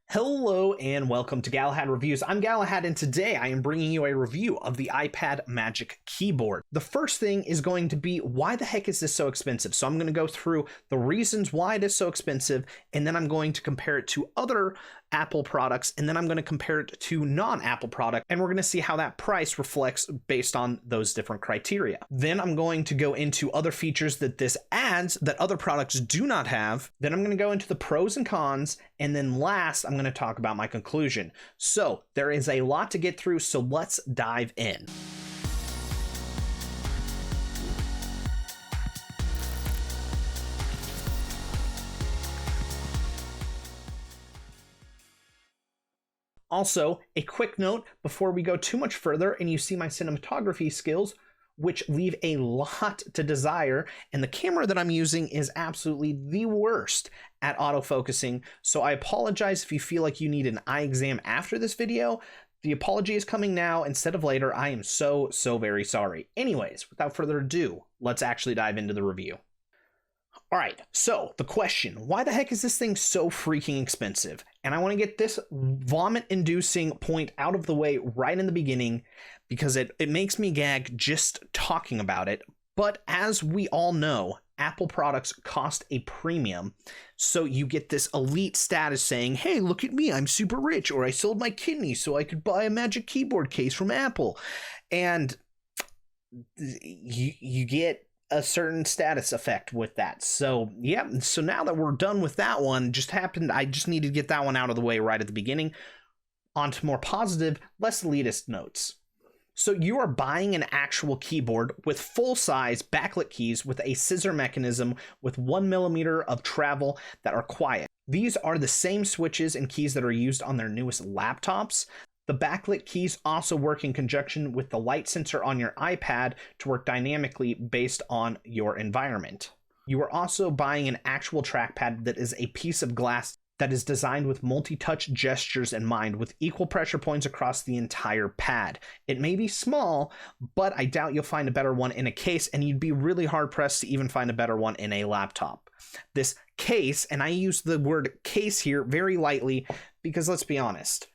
Hello and welcome to Galahad Reviews. I'm Galahad and today I am bringing you a review of the iPad Magic Keyboard. The first thing is going to be, why the heck is this so expensive? So I'm going to go through the reasons why it is so expensive, and then I'm going to compare it to other Apple products, and then I'm going to compare it to non-Apple product, and we're going to see how that price reflects based on those different criteria. Then I'm going to go into other features that this adds that other products do not have. Then I'm going to go into the pros and cons, and then last I'm going to talk about my conclusion. So there is a lot to get through, so let's dive in. Also, a quick note before we go too much further and you see my cinematography skills, which leave a lot to desire, and the camera that I'm using is absolutely the worst at autofocusing, so I apologize if you feel like you need an eye exam after this video. The apology is coming now instead of later. I am so very sorry. Anyways, without further ado, let's actually dive into the review. All right, so the question, why the heck is this thing so freaking expensive? And I want to get this vomit-inducing point out of the way right in the beginning because it makes me gag just talking about it. But as we all know, Apple products cost a premium, so you get this elite status saying, hey, look at me, I'm super rich, or I sold my kidney so I could buy a Magic Keyboard case from Apple. And you get a certain status effect with that. So yeah, so now that we're done with that one, I just needed to get that one out of the way right at the beginning. On to more positive, less elitist notes. So you are buying an actual keyboard with full-size backlit keys with a scissor mechanism with 1mm of travel that are quiet. These are the same switches and keys that are used on their newest laptops. The backlit keys also work in conjunction with the light sensor on your iPad to work dynamically based on your environment. You are also buying an actual trackpad that is a piece of glass that is designed with multi-touch gestures in mind, with equal pressure points across the entire pad. It may be small, but I doubt you'll find a better one in a case, and you'd be really hard-pressed to even find a better one in a laptop. This case, and I use the word case here very lightly because let's be honest,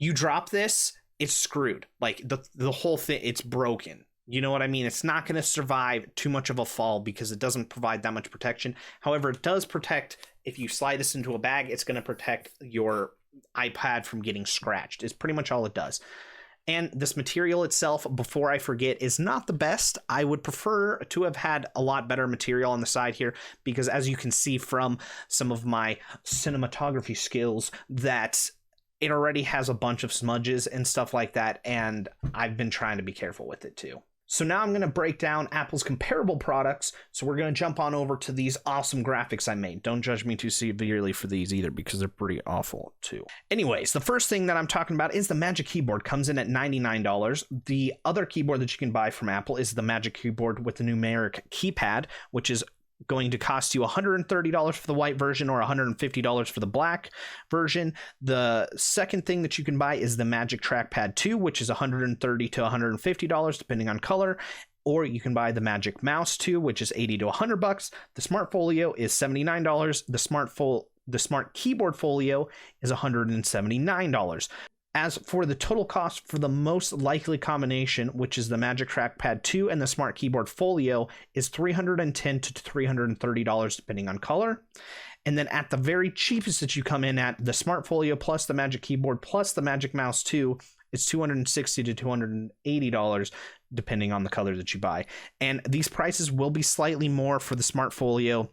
you drop this, it's screwed. Like the whole thing, it's broken. You know what I mean? It's not going to survive too much of a fall because it doesn't provide that much protection. However, it does protect, if you slide this into a bag, it's going to protect your iPad from getting scratched. It's pretty much all it does. And this material itself, before I forget, is not the best. I would prefer to have had a lot better material on the side here because as you can see from some of my cinematography skills, that it already has a bunch of smudges and stuff like that, and I've been trying to be careful with it too. So now I'm going to break down Apple's comparable products, so we're going to jump on over to these awesome graphics I made. Don't judge me too severely for these either, because they're pretty awful too. Anyways, the first thing that I'm talking about is the Magic Keyboard. Comes in at $99. The other keyboard that you can buy from Apple is the Magic Keyboard with the numeric keypad, which is going to cost you $130 for the white version or $150 for the black version. The second thing that you can buy is the Magic Trackpad 2, which is $130 to $150 depending on color, or you can buy the Magic Mouse 2, which is $80 to $100. The Smart Folio is $79. The Smart Keyboard Folio is $179. As for the total cost for the most likely combination, which is the Magic Trackpad 2 and the Smart Keyboard Folio, is $310 to $330 depending on color. And then at the very cheapest that you come in at, the Smart Folio plus the Magic Keyboard plus the Magic Mouse 2 is $260 to $280 depending on the color that you buy. And these prices will be slightly more for the Smart Folio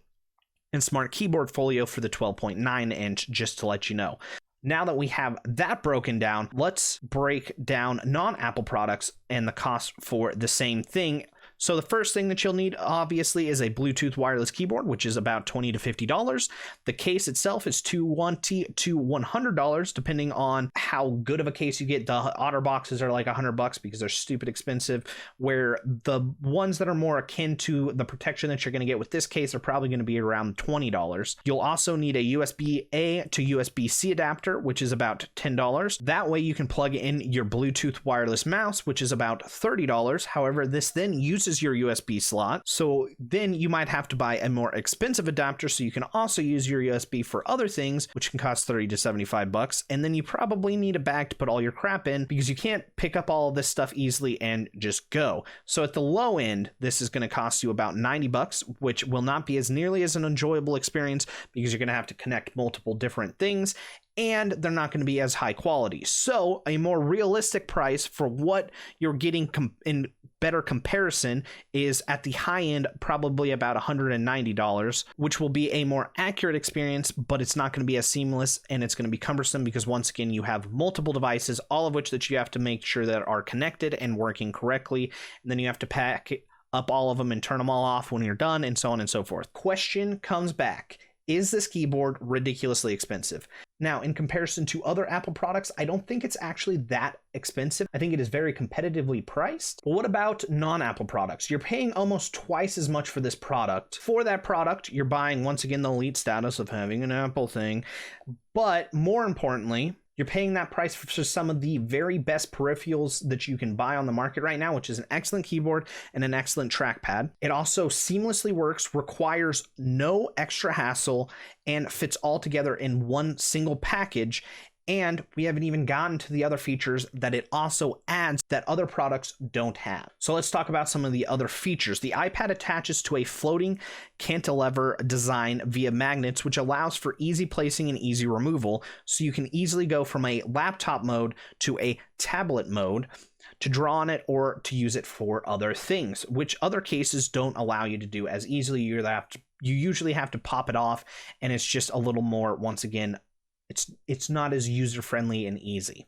and Smart Keyboard Folio for the 12.9 inch, just to let you know. Now that we have that broken down, let's break down non-Apple products and the cost for the same thing. So the first thing that you'll need, obviously, is a Bluetooth wireless keyboard, which is about $20 to $50. The case itself is $20 to $100, depending on how good of a case you get. The Otter boxes are like $100 because they're stupid expensive, where the ones that are more akin to the protection that you're going to get with this case are probably going to be around $20. You'll also need a USB-A to USB-C adapter, which is about $10. That way you can plug in your Bluetooth wireless mouse, which is about $30. However, this then uses loses your USB slot. So then you might have to buy a more expensive adapter so you can also use your USB for other things, which can cost 30 to 75 bucks. And then you probably need a bag to put all your crap in because you can't pick up all of this stuff easily and just go. So at the low end, this is going to cost you about 90 bucks, which will not be as nearly as an enjoyable experience because you're going to have to connect multiple different things, and they're not going to be as high quality. So a more realistic price for what you're getting in better comparison is at the high end, probably about $190, which will be a more accurate experience, but it's not going to be as seamless and it's going to be cumbersome because once again, you have multiple devices, all of which that you have to make sure that are connected and working correctly. And then you have to pack up all of them and turn them all off when you're done, and so on and so forth. Question comes back. Is this keyboard ridiculously expensive? Now, in comparison to other Apple products, I don't think it's actually that expensive. I think it is very competitively priced. But what about non-Apple products? You're paying almost twice as much for this product. For that product, you're buying, once again, the elite status of having an Apple thing. But more importantly, you're paying that price for some of the very best peripherals that you can buy on the market right now, which is an excellent keyboard and an excellent trackpad. It also seamlessly works, requires no extra hassle, and fits all together in one single package. And we haven't even gotten to the other features that it also adds that other products don't have. So let's talk about some of the other features. The iPad attaches to a floating cantilever design via magnets, which allows for easy placing and easy removal. So you can easily go from a laptop mode to a tablet mode to draw on it or to use it for other things, which other cases don't allow you to do as easily. You usually have to pop it off, and it's just a little more, once again, it's not as user-friendly and easy.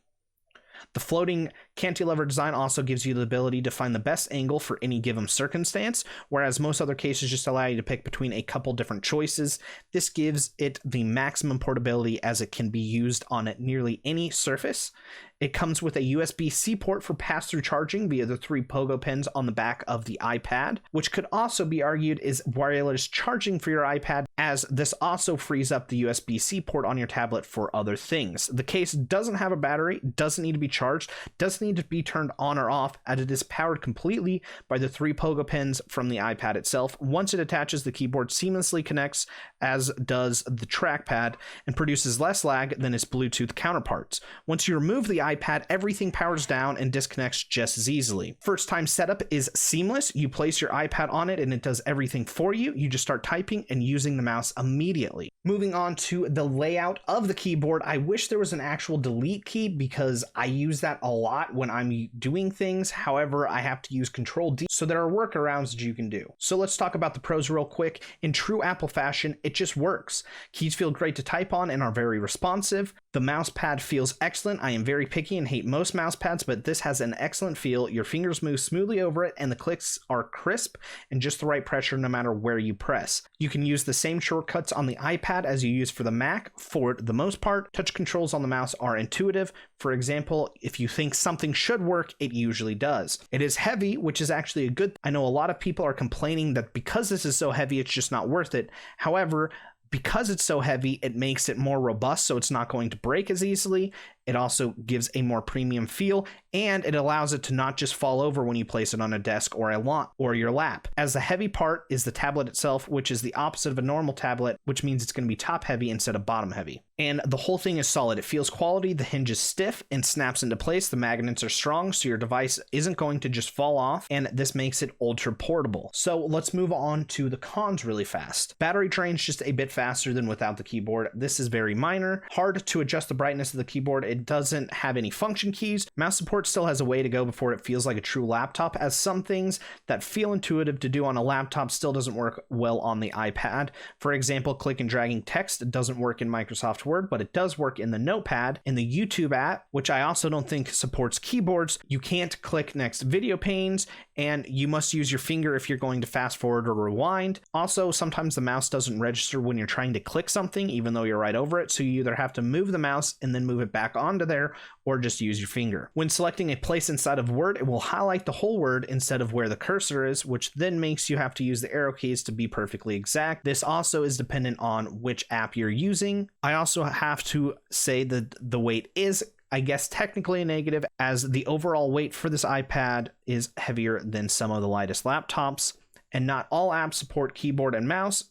The floating cantilever design also gives you the ability to find the best angle for any given circumstance, whereas most other cases just allow you to pick between a couple different choices. This gives it the maximum portability as it can be used on nearly any surface. It comes with a USB-C port for pass-through charging via the 3 pogo pins on the back of the iPad, which could also be argued is wireless charging for your iPad, as this also frees up the USB-C port on your tablet for other things. The case doesn't have a battery, doesn't need to be charged, doesn't need to be turned on or off, as it is powered completely by the 3 pogo pins from the iPad itself. Once it attaches, the keyboard seamlessly connects, as does the trackpad, and produces less lag than its Bluetooth counterparts. Once you remove the iPad, everything powers down and disconnects just as easily. First time setup is seamless. You place your iPad on it and it does everything for you. You just start typing and using the mouse immediately. Moving on to the layout of the keyboard, I wish there was an actual delete key because I use that a lot when I'm doing things. However, I have to use Control D, so there are workarounds that you can do. So let's talk about the pros real quick. In true Apple fashion, it just works. Keys feel great to type on and are very responsive. The mouse pad feels excellent. I am very picky and hate most mouse pads, but this has an excellent feel. Your fingers move smoothly over it and the clicks are crisp and just the right pressure no matter where you press. You can use the same shortcuts on the iPad as you use for the Mac for the most part. Touch controls on the mouse are intuitive. For example, if you think something should work, it usually does. It is heavy, which is actually a good. I know a lot of people are complaining that because this is so heavy, it's just not worth it. However, because it's so heavy, it makes it more robust, so it's not going to break as easily. It also gives a more premium feel, and it allows it to not just fall over when you place it on a desk or your lap. As the heavy part is the tablet itself, which is the opposite of a normal tablet, which means it's going to be top heavy instead of bottom heavy. And the whole thing is solid. It feels quality. The hinge is stiff and snaps into place. The magnets are strong, so your device isn't going to just fall off, and this makes it ultra portable. So let's move on to the cons really fast. Battery drain's just a bit faster than without the keyboard. This is very minor. Hard to adjust the brightness of the keyboard. It doesn't have any function keys. Mouse support still has a way to go before it feels like a true laptop, as some things that feel intuitive to do on a laptop still doesn't work well on the iPad. For example, click and dragging text doesn't work in Microsoft Word, but it does work in the Notepad. In the YouTube app, which I also don't think supports keyboards, you can't click next video panes, and you must use your finger if you're going to fast forward or rewind. Also, sometimes the mouse doesn't register when you're trying to click something, even though you're right over it, so you either have to move the mouse and then move it back onto there, or just use your finger. When selecting a place inside of Word, it will highlight the whole word instead of where the cursor is, which then makes you have to use the arrow keys to be perfectly exact. This also is dependent on which app you're using. I also have to say that the weight is I guess technically a negative, as the overall weight for this iPad is heavier than some of the lightest laptops, and not all apps support keyboard and mouse,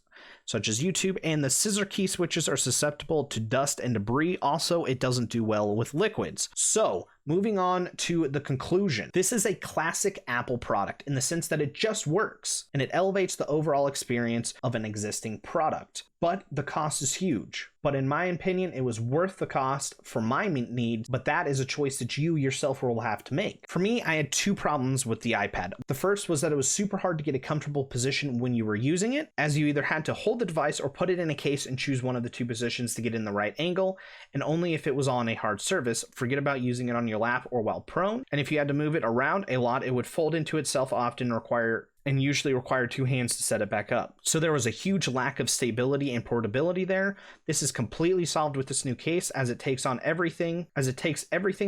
such as YouTube, and the scissor key switches are susceptible to dust and debris. Also, it doesn't do well with liquids. So, moving on to the conclusion. This is a classic Apple product in the sense that it just works, and it elevates the overall experience of an existing product. But the cost is huge. But in my opinion, it was worth the cost for my needs, but that is a choice that you yourself will have to make. For me, I had two problems with the iPad. The first was that it was super hard to get a comfortable position when you were using it, as you either had to hold the device or put it in a case and choose one of the two positions to get in the right angle, and only if it was on a hard surface. Forget about using it on your lap or while prone, and if you had to move it around a lot, it would fold into itself, usually require two hands to set it back up. So there was a huge lack of stability and portability there. This is completely solved with this new case, as it takes everything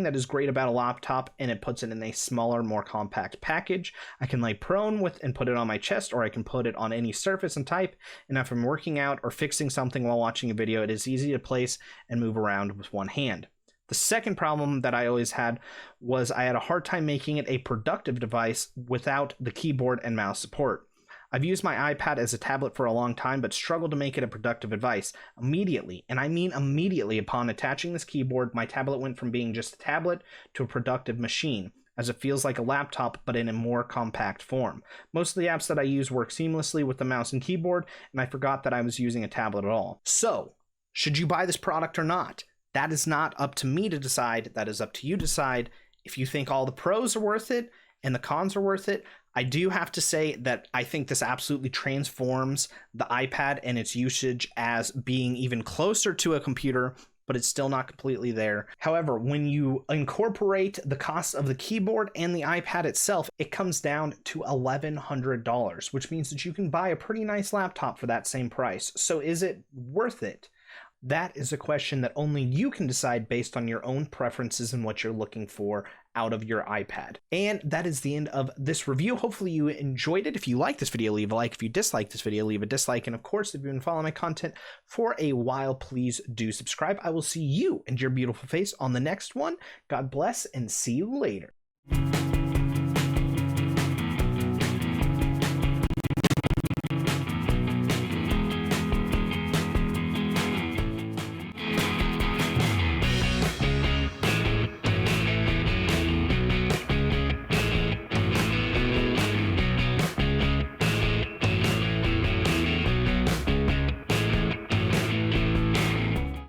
that is great about a laptop and it puts it in a smaller, more compact package. I can lay prone with and put it on my chest, or I can put it on any surface and type, and if I'm working out or fixing something while watching a video, it is easy to place and move around with one hand. The second problem that I always had was I had a hard time making it a productive device without the keyboard and mouse support. I've used my iPad as a tablet for a long time, but struggled to make it a productive device. Immediately, and I mean immediately upon attaching this keyboard, my tablet went from being just a tablet to a productive machine, as it feels like a laptop but in a more compact form. Most of the apps that I use work seamlessly with the mouse and keyboard, and I forgot that I was using a tablet at all. So, should you buy this product or not? That is not up to me to decide. That is up to you to decide. If you think all the pros are worth it and the cons are worth it, I do have to say that I think this absolutely transforms the iPad and its usage as being even closer to a computer, but it's still not completely there. However, when you incorporate the cost of the keyboard and the iPad itself, it comes down to $1,100, which means that you can buy a pretty nice laptop for that same price. So is it worth it? That is a question that only you can decide based on your own preferences and what you're looking for out of your iPad. And that is the end of this review. Hopefully you enjoyed it. If you like this video, leave a like. If you dislike this video, leave a dislike. And of course, if you've been following my content for a while, please do subscribe. I will see you and your beautiful face on the next one. God bless and see you later.